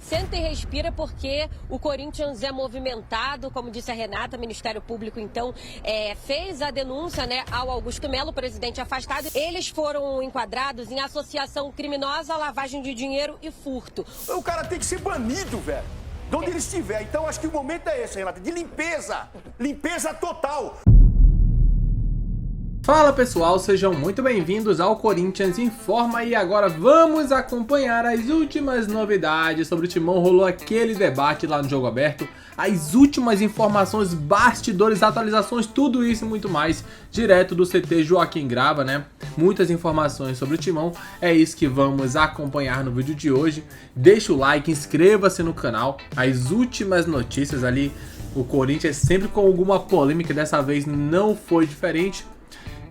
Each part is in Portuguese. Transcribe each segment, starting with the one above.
senta e respira porque o Corinthians é movimentado, como disse a Renata, o Ministério Público então fez a denúncia, né, ao Augusto Melo, presidente afastado. Eles foram enquadrados em associação criminosa, lavagem de dinheiro e furto. O cara tem que ser banido, velho, de onde ele estiver. Então acho que o momento é esse, Renata, de limpeza total. Fala pessoal, sejam muito bem-vindos ao Corinthians Informa e agora vamos acompanhar as últimas novidades sobre o Timão. Rolou aquele debate lá no Jogo Aberto, as últimas informações, bastidores, atualizações, tudo isso e muito mais, direto do CT Joaquim Grava, né? Muitas informações sobre o Timão, é isso que vamos acompanhar no vídeo de hoje. Deixa o like, inscreva-se no canal, as últimas notícias ali, o Corinthians sempre com alguma polêmica, dessa vez não foi diferente.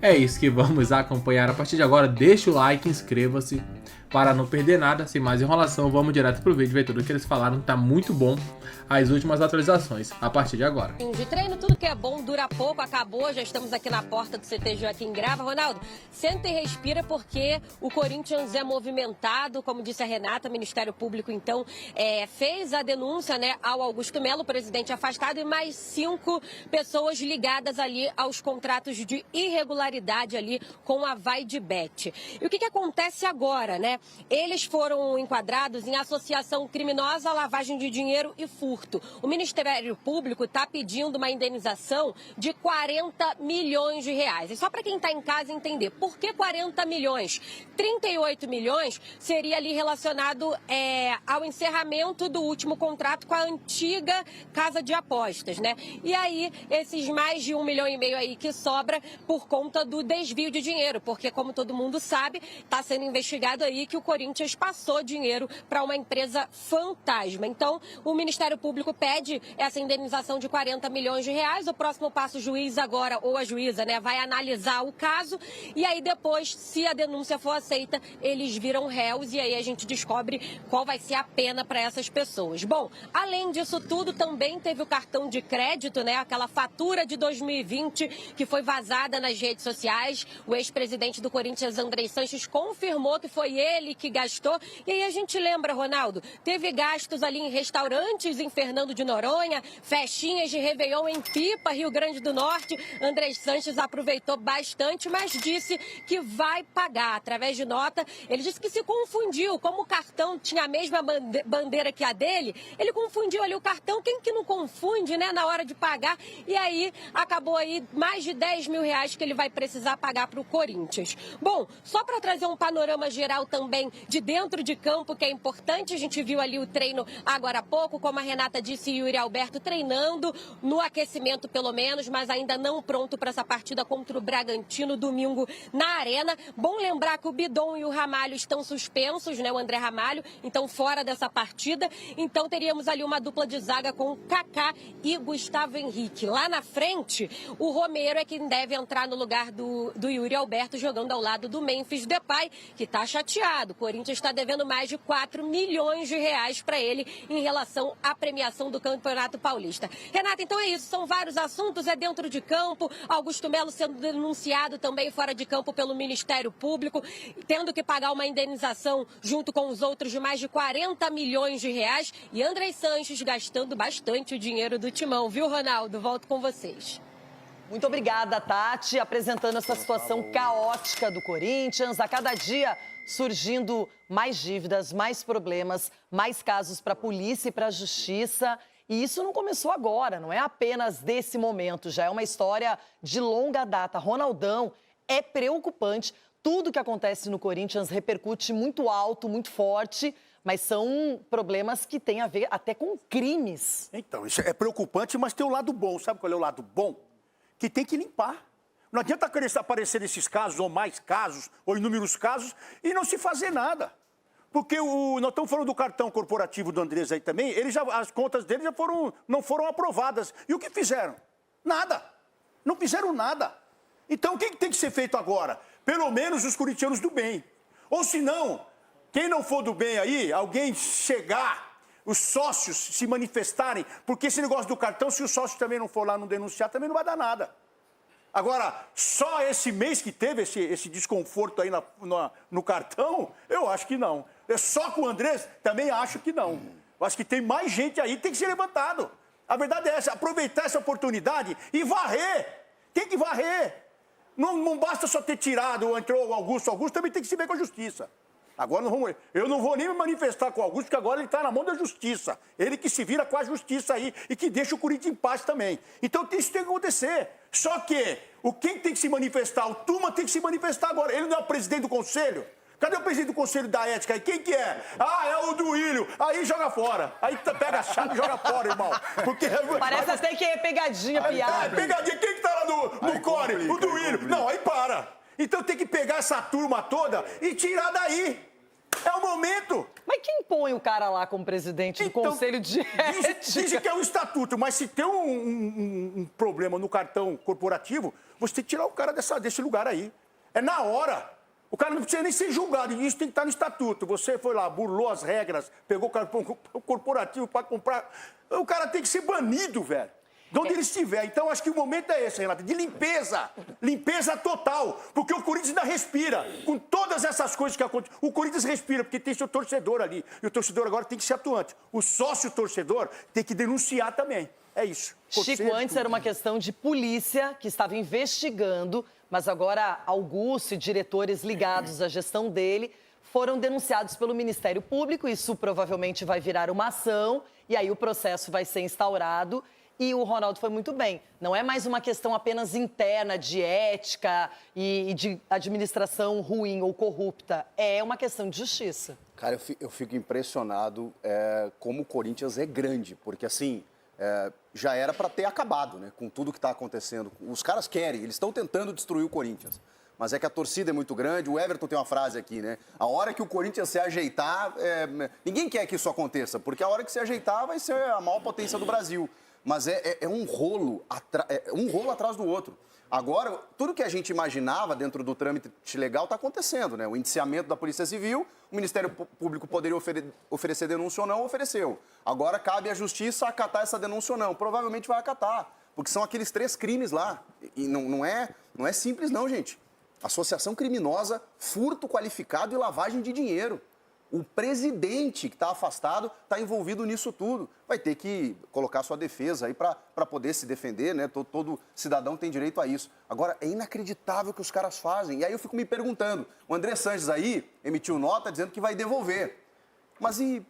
É isso que vamos acompanhar a partir de agora. Deixa o like, inscreva-se para não perder nada. Sem mais enrolação, vamos direto pro vídeo, ver tudo que eles falaram. Tá muito bom as últimas atualizações a partir de agora. De treino, tudo que é bom dura pouco, acabou. Já estamos aqui na porta do CT Joaquim Grava. Ronaldo, senta e respira porque o Corinthians é movimentado, como disse a Renata, o Ministério Público então fez a denúncia, né, ao Augusto Melo, presidente afastado, e mais 5 pessoas ligadas ali aos contratos de irregularidade ali com a Vai de Bet. E o que acontece agora, né? Eles foram enquadrados em associação criminosa, lavagem de dinheiro e furto. O Ministério Público está pedindo uma indenização de 40 milhões de reais. E só para quem está em casa entender, por que 40 milhões? 38 milhões seria ali relacionado ao encerramento do último contrato com a antiga casa de apostas, né? E aí, esses mais de 1,5 milhão aí que sobra por conta do desvio de dinheiro, porque como todo mundo sabe, está sendo investigado aí que o Corinthians passou dinheiro para uma empresa fantasma. Então, o Ministério Público pede essa indenização de 40 milhões de reais. O próximo passo, o juiz agora, ou a juíza, né, vai analisar o caso e aí depois, se a denúncia for aceita, eles viram réus e aí a gente descobre qual vai ser a pena para essas pessoas. Bom, além disso tudo, também teve o cartão de crédito, né, aquela fatura de 2020 que foi vazada nas redes sociais. O ex-presidente do Corinthians, Andrei Sanches, confirmou que foi ele que gastou. E aí a gente lembra, Ronaldo, teve gastos ali em restaurantes em Fernando de Noronha, festinhas de Réveillon em Pipa, Rio Grande do Norte. Andrei Sanches aproveitou bastante, mas disse que vai pagar através de nota. Ele disse que se confundiu, como o cartão tinha a mesma bandeira que a dele, ele confundiu ali o cartão. Quem que não confunde, né, na hora de pagar? E aí acabou aí mais de 10 mil reais que ele vai precisar pagar para o Corinthians. Bom, só para trazer um panorama geral também de dentro de campo, que é importante, a gente viu ali o treino agora há pouco, como a Renata disse, Yuri Alberto treinando no aquecimento pelo menos, mas ainda não pronto para essa partida contra o Bragantino domingo na Arena. Bom lembrar que o Bidon e o Ramalho estão suspensos, né, o André Ramalho, então fora dessa partida. Então teríamos ali uma dupla de zaga com Kaká e Gustavo Henrique. Lá na frente, o Romero é quem deve entrar no lugar do Yuri Alberto, jogando ao lado do Memphis Depay, que está chateado. O Corinthians está devendo mais de 4 milhões de reais para ele em relação à premiação do Campeonato Paulista. Renata, então é isso, são vários assuntos, é dentro de campo, Augusto Melo sendo denunciado também fora de campo pelo Ministério Público, tendo que pagar uma indenização junto com os outros de mais de 40 milhões de reais, e Andrei Sanches gastando bastante o dinheiro do Timão, viu, Ronaldo? Volto com vocês. Muito obrigada, Tati, apresentando essa situação caótica do Corinthians. A cada dia surgindo mais dívidas, mais problemas, mais casos para a polícia e para a justiça. E isso não começou agora, não é apenas desse momento, já é uma história de longa data. Ronaldão, é preocupante. Tudo que acontece no Corinthians repercute muito alto, muito forte, mas são problemas que têm a ver até com crimes. Então, isso é preocupante, mas tem um lado bom. Sabe qual é o lado bom? Que tem que limpar. Não adianta querer aparecer nesses casos, ou mais casos, ou inúmeros casos, e não se fazer nada. Porque nós estamos falando do cartão corporativo do Andrés aí também, as contas dele não foram aprovadas. E o que fizeram? Nada. Não fizeram nada. Então, o que tem que ser feito agora? Pelo menos os corintianos do bem. Ou se não, quem não for do bem aí, alguém chegar, os sócios se manifestarem, porque esse negócio do cartão, se o sócio também não for lá não denunciar, também não vai dar nada. Agora, só esse mês que teve esse desconforto aí no cartão, eu acho que não. É só com o Andrés, também acho que não. Eu acho que tem mais gente aí que tem que ser levantado. A verdade é essa, aproveitar essa oportunidade e varrer. Tem que varrer. Não basta só ter tirado, entrou o Augusto também tem que se ver com a justiça. Agora eu não vou nem me manifestar com o Augusto, porque agora ele está na mão da justiça. Ele que se vira com a justiça aí e que deixa o Corinthians em paz também. Então isso tem que acontecer. Só que quem tem que se manifestar, o Tuma tem que se manifestar agora. Ele não é o presidente do conselho? Cadê o presidente do Conselho da Ética aí? Quem que é? Ah, é o Duílio. Aí joga fora. Aí pega a chave e joga fora, irmão. Porque... Parece até que é pegadinha, piada. É pegadinha. Quem que tá lá no core? O Duílio. Não, aí para. Então tem que pegar essa turma toda e tirar daí. É o momento. Mas quem põe o cara lá como presidente do Conselho de Ética? Dizem que é um estatuto, mas se tem um problema no cartão corporativo, você tem que tirar o cara desse lugar aí. É na hora. O cara não precisa nem ser julgado, e isso tem que estar no estatuto. Você foi lá, burlou as regras, pegou o cartão corporativo para comprar. O cara tem que ser banido, velho. De onde ele estiver. Então, acho que o momento é esse, Renata, de limpeza. Limpeza total. Porque o Corinthians ainda respira. Com todas essas coisas que acontecem. O Corinthians respira, porque tem seu torcedor ali. E o torcedor agora tem que ser atuante. O sócio-torcedor tem que denunciar também. É isso. Chico, antes era uma questão de polícia que estava investigando, mas agora Augusto e diretores ligados à gestão dele foram denunciados pelo Ministério Público. Isso provavelmente vai virar uma ação e aí o processo vai ser instaurado. E o Ronaldo foi muito bem. Não é mais uma questão apenas interna de ética e de administração ruim ou corrupta. É uma questão de justiça. Cara, eu fico impressionado como o Corinthians é grande, porque assim... já era para ter acabado, né? Com tudo que está acontecendo. Os caras querem, eles estão tentando destruir o Corinthians. Mas é que a torcida é muito grande. O Everton tem uma frase aqui, né? A hora que o Corinthians se ajeitar... ninguém quer que isso aconteça, porque a hora que se ajeitar vai ser a maior potência do Brasil. Mas é um rolo atrás do outro. Agora, tudo que a gente imaginava dentro do trâmite legal está acontecendo, né? O indiciamento da Polícia Civil, o Ministério Público poderia oferecer denúncia ou não, ofereceu. Agora cabe à Justiça acatar essa denúncia ou não. Provavelmente vai acatar, porque são aqueles 3 crimes lá. E não é simples não, gente. Associação criminosa, furto qualificado e lavagem de dinheiro. O presidente que está afastado está envolvido nisso tudo. Vai ter que colocar sua defesa aí para poder se defender, né? Todo cidadão tem direito a isso. Agora, é inacreditável o que os caras fazem. E aí eu fico me perguntando, o André Sanches aí emitiu nota dizendo que vai devolver. Mas e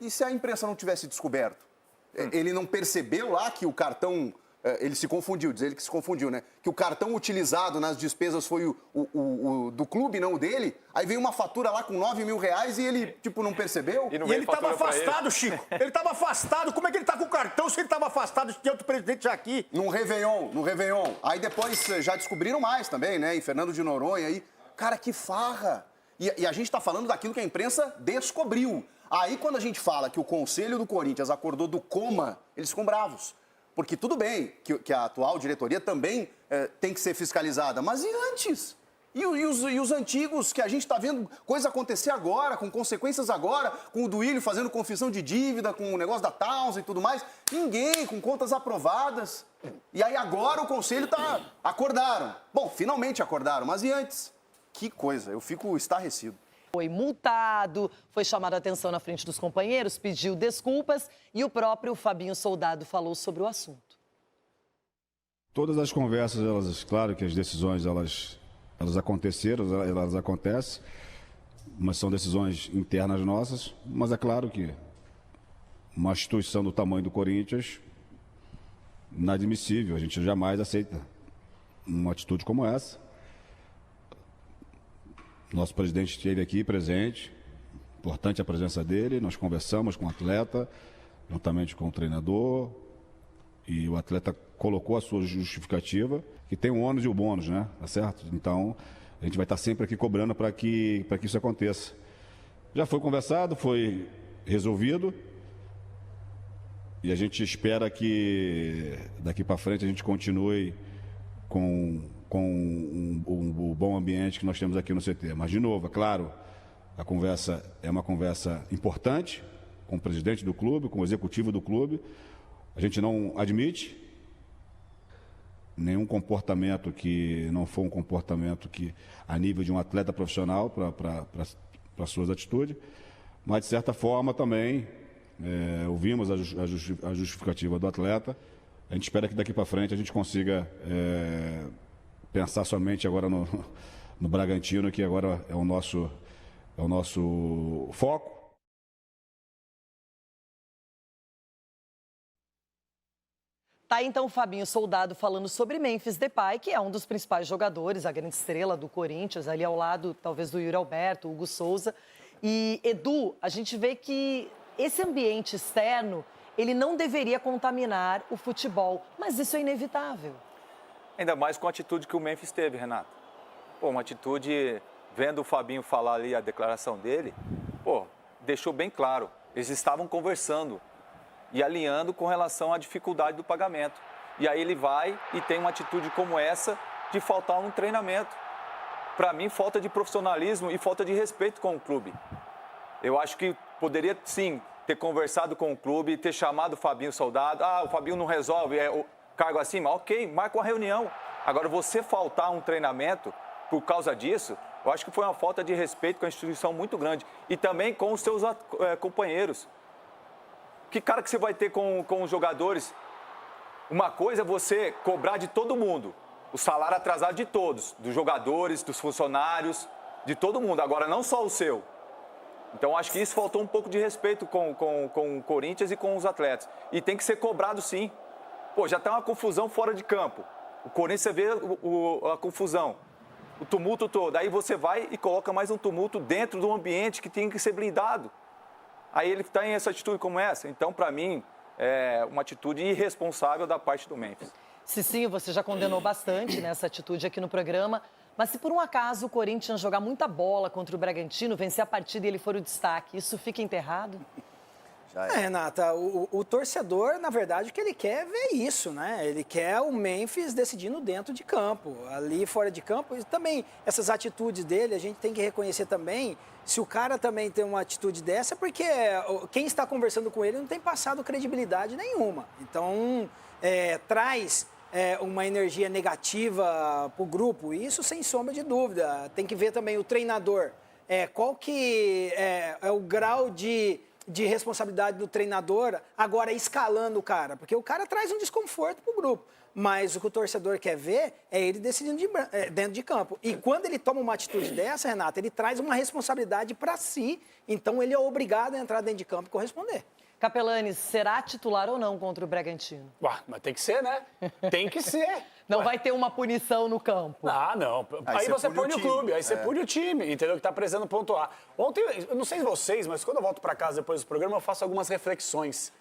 se a imprensa não tivesse descoberto? Ele não percebeu lá que o cartão... Ele se confundiu, diz ele que se confundiu, né? Que o cartão utilizado nas despesas foi o do clube, não o dele. Aí veio uma fatura lá com R$9 mil e ele, tipo, não percebeu. E ele estava afastado, Chico. Ele estava afastado. Como é que ele está com o cartão se ele estava afastado de outro presidente já aqui? No Réveillon. Aí depois já descobriram mais também, né? Em Fernando de Noronha aí. Cara, que farra. E a gente está falando daquilo que a imprensa descobriu. Aí quando a gente fala que o Conselho do Corinthians acordou do coma, eles ficam bravos. Porque tudo bem que a atual diretoria também tem que ser fiscalizada, mas e antes? E os antigos, que a gente está vendo coisa acontecer agora, com consequências agora, com o Duílio fazendo confissão de dívida, com o negócio da Townsend e tudo mais, ninguém, com contas aprovadas. E aí agora o Conselho está... Acordaram. Bom, finalmente acordaram, mas e antes? Que coisa, eu fico estarrecido. Foi multado, foi chamado a atenção na frente dos companheiros, pediu desculpas e o próprio Fabinho Soldado falou sobre o assunto. Todas as conversas, claro que as decisões, elas aconteceram, elas acontecem, mas são decisões internas nossas, mas é claro que uma instituição do tamanho do Corinthians, inadmissível, a gente jamais aceita uma atitude como essa. Nosso presidente esteve aqui presente, importante a presença dele, nós conversamos com o atleta, juntamente com o treinador, e o atleta colocou a sua justificativa, que tem o ônus e o bônus, né? Tá certo? Então, a gente vai estar sempre aqui cobrando para que isso aconteça. Já foi conversado, foi resolvido, e a gente espera que daqui para frente a gente continue com o bom ambiente que nós temos aqui no CT. Mas, de novo, é claro, a conversa é uma conversa importante com o presidente do clube, com o executivo do clube. A gente não admite nenhum comportamento que não for um comportamento que, a nível de um atleta profissional, para suas atitudes. Mas, de certa forma, também ouvimos a justificativa do atleta. A gente espera que daqui para frente a gente consiga pensar somente agora no Bragantino, que agora é o nosso foco. Tá aí, então, o Fabinho Soldado falando sobre Memphis Depay, que é um dos principais jogadores, a grande estrela do Corinthians, ali ao lado, talvez, do Yuri Alberto, Hugo Souza. E, Edu, a gente vê que esse ambiente externo, ele não deveria contaminar o futebol, mas isso é inevitável. Ainda mais com a atitude que o Memphis teve, Renata. Pô, uma atitude, vendo o Fabinho falar ali a declaração dele, pô, deixou bem claro, eles estavam conversando e alinhando com relação à dificuldade do pagamento. E aí ele vai e tem uma atitude como essa de faltar um treinamento. Para mim, falta de profissionalismo e falta de respeito com o clube. Eu acho que poderia, sim, ter conversado com o clube, ter chamado o Fabinho Soldado. Ah, o Fabinho não resolve, é o cargo acima. Ok, marca uma reunião. Agora, você faltar um treinamento por causa disso, eu acho que foi uma falta de respeito com a instituição muito grande. E também com os seus companheiros. Que cara que você vai ter com os jogadores? Uma coisa é você cobrar de todo mundo, o salário atrasado de todos, dos jogadores, dos funcionários, de todo mundo. Agora, não só o seu. Então, acho que isso faltou um pouco de respeito com o Corinthians e com os atletas. E tem que ser cobrado, sim. Pô, já tá uma confusão fora de campo. O Corinthians, você vê a confusão, o tumulto todo. Aí você vai e coloca mais um tumulto dentro do ambiente que tem que ser blindado. Aí ele tem essa atitude como essa. Então, para mim, é uma atitude irresponsável da parte do Memphis. Cicinho, você já condenou bastante nessa atitude aqui no programa. Mas se por um acaso o Corinthians jogar muita bola contra o Bragantino, vencer a partida e ele for o destaque, isso fica enterrado? Renata, o torcedor, na verdade, o que ele quer é ver isso, né? Ele quer o Memphis decidindo dentro de campo, ali fora de campo. E também, essas atitudes dele, a gente tem que reconhecer também, se o cara também tem uma atitude dessa, porque quem está conversando com ele não tem passado credibilidade nenhuma. Então, traz uma energia negativa para o grupo, isso sem sombra de dúvida. Tem que ver também o treinador, qual que é o grau de responsabilidade do treinador, agora escalando o cara, porque o cara traz um desconforto para o grupo, mas o que o torcedor quer ver é ele decidindo dentro de campo. E quando ele toma uma atitude dessa, Renata, ele traz uma responsabilidade para si, então ele é obrigado a entrar dentro de campo e corresponder. Capelani, será titular ou não contra o Bragantino? Ué, mas tem que ser, né? Tem que ser. Não vai ter uma punição no campo. Ah, não. Aí você pune o clube, aí você pune o time, entendeu? Que tá precisando pontuar. Ontem, eu não sei vocês, mas quando eu volto pra casa depois do programa, eu faço algumas reflexões.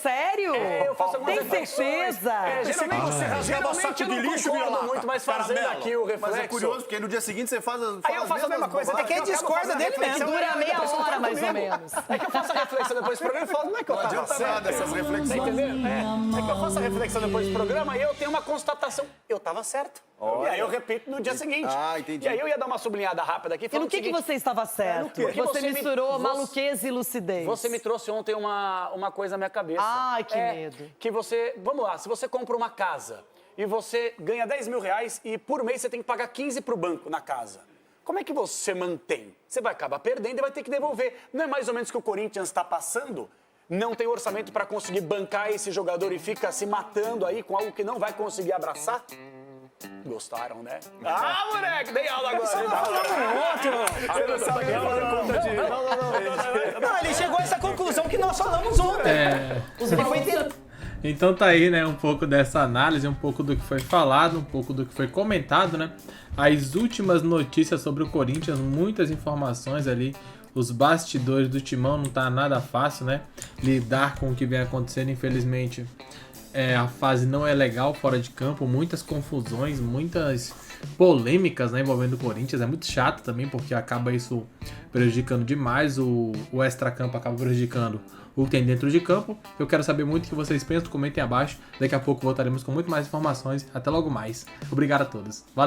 Sério? Eu faço algumas Tem reflexões. certeza? Geralmente eu não concordo muito, mas fazendo aqui o reflexo... Mas é curioso, porque no dia seguinte você faz Aí eu faço a mesma coisa. É quem discorda dele mesmo. Dura meia hora, mais ou menos. É que eu faço a reflexão depois do programa e falo, não é que eu tava certo. nada essas reflexões. Tá entendendo? É que eu faço a reflexão depois do programa e eu tenho uma constatação. Eu tava certo. E aí eu repito no dia seguinte. Ah, entendi. E aí eu ia dar uma sublinhada rápida aqui. E no que você estava certo? Porque Você misturou maluquez e lucidez. Você me trouxe ontem uma coisa na minha cabeça. Ai, que medo. Que você... Vamos lá, se você compra uma casa e você ganha 10 mil reais e por mês você tem que pagar 15 pro banco na casa. Como é que você mantém? Você vai acabar perdendo e vai ter que devolver. Não é mais ou menos o que o Corinthians está passando? Não tem orçamento para conseguir bancar esse jogador e fica se matando aí com algo que não vai conseguir abraçar? Gostaram, né? Ah, moleque, dei aula agora. Você tá falando outro. Não, ele chegou a essa conclusão que nós falamos ontem. Ele foi tentando. Então tá aí, né, um pouco dessa análise, um pouco do que foi falado, um pouco do que foi comentado, né? As últimas notícias sobre o Corinthians, muitas informações ali, os bastidores do Timão, não tá nada fácil, né? Lidar com o que vem acontecendo, infelizmente, a fase não é legal fora de campo, muitas confusões, muitas polêmicas, né, envolvendo o Corinthians, é muito chato também, porque acaba isso prejudicando demais, o extracampo acaba prejudicando o que tem dentro de campo. Eu quero saber muito o que vocês pensam, comentem abaixo, daqui a pouco voltaremos com muito mais informações, até logo mais. Obrigado a todos, valeu!